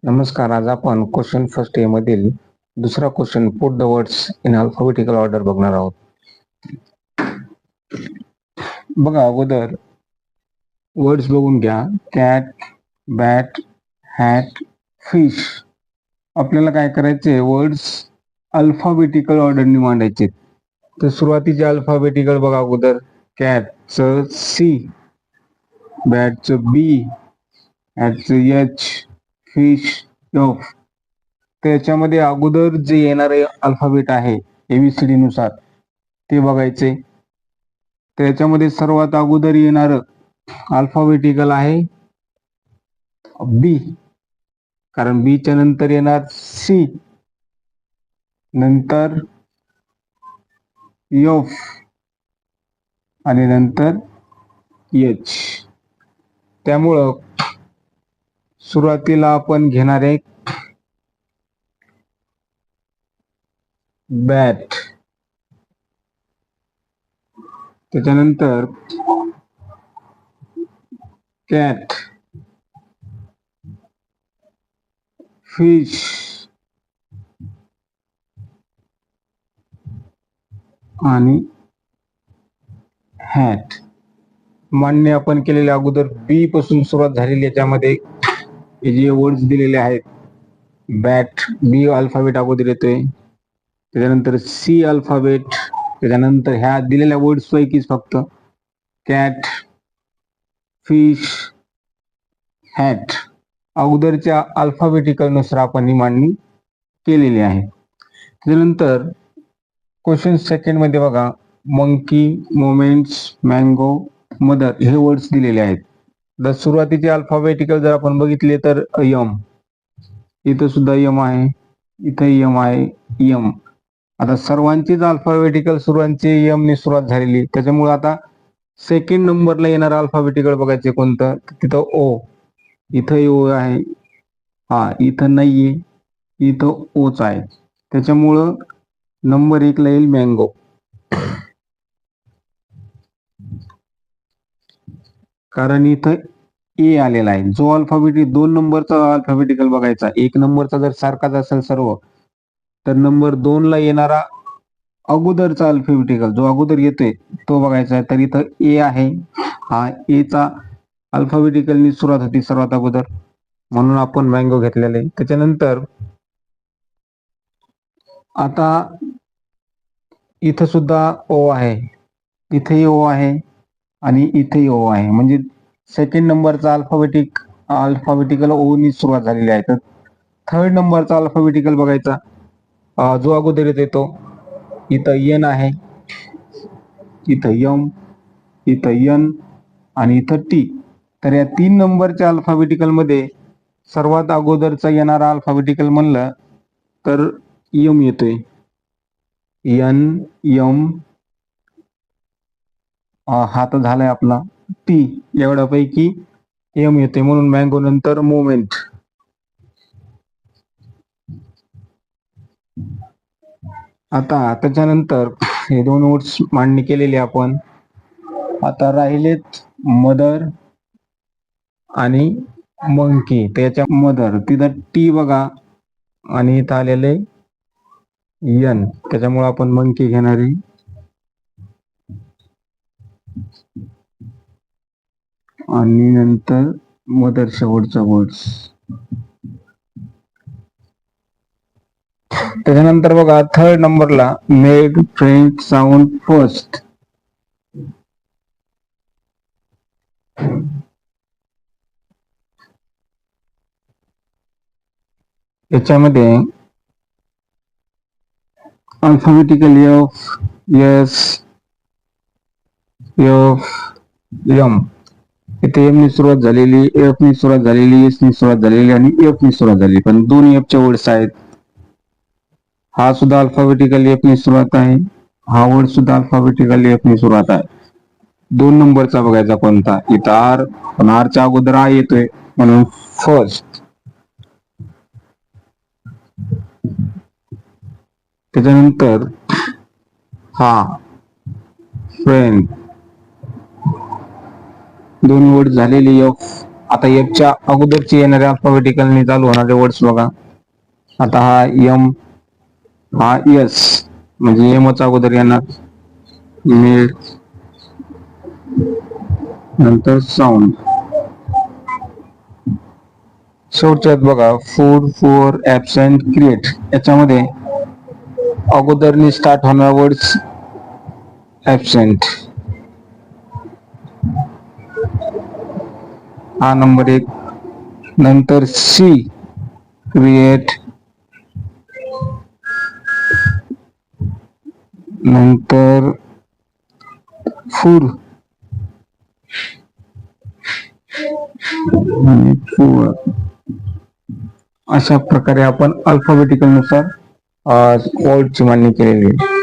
नमस्कार. आज आपण क्वेश्चन फर्स्ट ए मधील दुसरा question put the words in alphabetical order बघणार आहोत. बघा, अगोदर वर्ड्स बघून घ्या. Cat, bat, hat, fish. आपल्याला काय करायचे, वर्ड्स अल्फाबेटिकल ऑर्डरने मांडायचे. तर सुरुवातीचे अल्फाबेटिकल बघा. अगोदर कॅटचं सी, बॅटचं बी, हॅटचं एच, फिश एफ. त्याच्यामध्ये अगोदर जे येणारे अल्फाबेट आहे एबीसीडी नुसार ते बघायचे. त्याच्यामध्ये सर्वात अगोदर येणार अल्फाबेटिकल आहे बी, कारण बी च्या नंतर येणार सी, नंतर एफ आणि नंतर एच. त्यामुळं सुरुवातीला आपण घेणार आहे बॅट, त्याच्यानंतर कॅट, फिश, आणि हॅट. मान्य आपण केलेले अगोदर बी पासून सुरुवात झालेली. याच्यामध्ये हे जे वर्ड्स दिलेले आहेत, बॅट बी अल्फाबेट अगोदर येतोय, त्याच्यानंतर सी अल्फाबेट, त्याच्यानंतर ह्या दिलेल्या वर्ड्स पैकीच फक्त कॅट, फिश, हॅट अगोदरच्या अल्फाबेटिकल नुसार आपण ही मांडणी केलेली आहे. त्यानंतर क्वेश्चन सेकंड मध्ये बघा, मंकी, मोमेंट्स, मँगो, मदर हे वर्ड्स दिलेले आहेत. जर सुरुवातीचे अल्फाबेटिकल जर आपण बघितले तर यम, इथं सुद्धा यम आहे, इथं यम आहे, यम. आता सर्वांचीच अल्फाबेटिकल सुरुवातीचे यम ने सुरुवात झालेली, त्याच्यामुळे आता सेकंड नंबरला येणार अल्फाबेटिकल बघायचे कोणतं, तिथं ओ. इथं ओ आहे, हा इथं नाहीये, इथं ओच आहे. त्याच्यामुळं नंबर 1 ला येईल मँगो. कारण इथं ए आलेला आहे. जो अल्फाबेटिक 2 नंबरचा अल्फाबेटिकल बघायचा, 1 नंबरचा जर सारखाच असेल सर्व, तर नंबर 2 ला येणारा अगोदरचा अल्फाबेटिकल जो अगोदर येतोय तो बघायचा आहे. तर इथं ए आहे, हा ए चा अल्फाबेटिकलनी सुरुवात होती सर्वात अगोदर, म्हणून आपण मँगो घेतलेले. त्याच्यानंतर आता इथं सुद्धा ओ आहे, इथेही ओ आहे आणि इथेही ओ आहे, म्हणजे सेकंड नंबरचा अल्फाबेटिकल ओ नी सुरुवात झालेली आहे. तर थर्ड नंबरचा अल्फाबेटिकल बघायचा, जो अगोदर येतो. इथं एन आहे, इथं यम, इथं एन आणि इथं टी. तर या 3 नंबरच्या अल्फाबेटिकल मध्ये सर्वात अगोदरचा येणारा अल्फाबेटिकल म्हणलं तर यम येतोय. एन, यम, हा तर झालाय आपला टी. एवढ्यापैकी एम येते, म्हणून मँगो नंतर मोमेंट. आता त्याच्यानंतर हे 2 वर्ड्स मांडणी केलेली आपण. आता राहिलेत मदर आणि मंकी. त्याच्या मदर तिथं टी बघा आणि इथं आलेले यन, त्याच्यामुळे आपण मंकी घेणार आहे. आणि नंतर मदर शेवटचा वर्ड्स. त्याच्यानंतर बघा थर्ड नंबरला मेड फ्रेंच साऊंड फर्स्ट. याच्यामध्ये alphabetical F, S, F, M. इथे एम नी सुरुवात झालेली, एफ नी सुरुवात झालेली, एस नी सुरुवात झालेली आणि एफ नी सुरुवात झाली, पण 2 एफ चे वर्ड्स आहेत. हा सुद्धा अल्फाबेटिकल एफ नी सुरुवात आहे, हा वर्ड सुद्धा अल्फाबेटिकल एफ नी सुरुवात आहे. 2 नंबरचा बघायचा कोणता, इथं आर, पण आर च्या अगोदर आय येतोय म्हणून फर्स्ट. त्याच्यानंतर हा फ्रेंड, 2 वर्ड झालेली एफ आता एफच्या अगोदरचे येणारे अल्फाबेटिकलने चालू होणारे वर्ड्स बघा. आता हा एम, हा एस, म्हणजे एमच अगोदर येणार. मिड, नंतर साऊंड. शेवटच्यात बघा फूड, फॉर, ऍबसेंट, क्रिएट, याच्यामध्ये अगोदरनी स्टार्ट होणार वर्ड्स ऍबसेंट. हा नंबर 1. नंतर सी, क्रिएट, नंतर फूड आणि फूड. अशा प्रकारे आपण अल्फाबेटिकल नुसार वर्डची मांडणी केलेली आहे.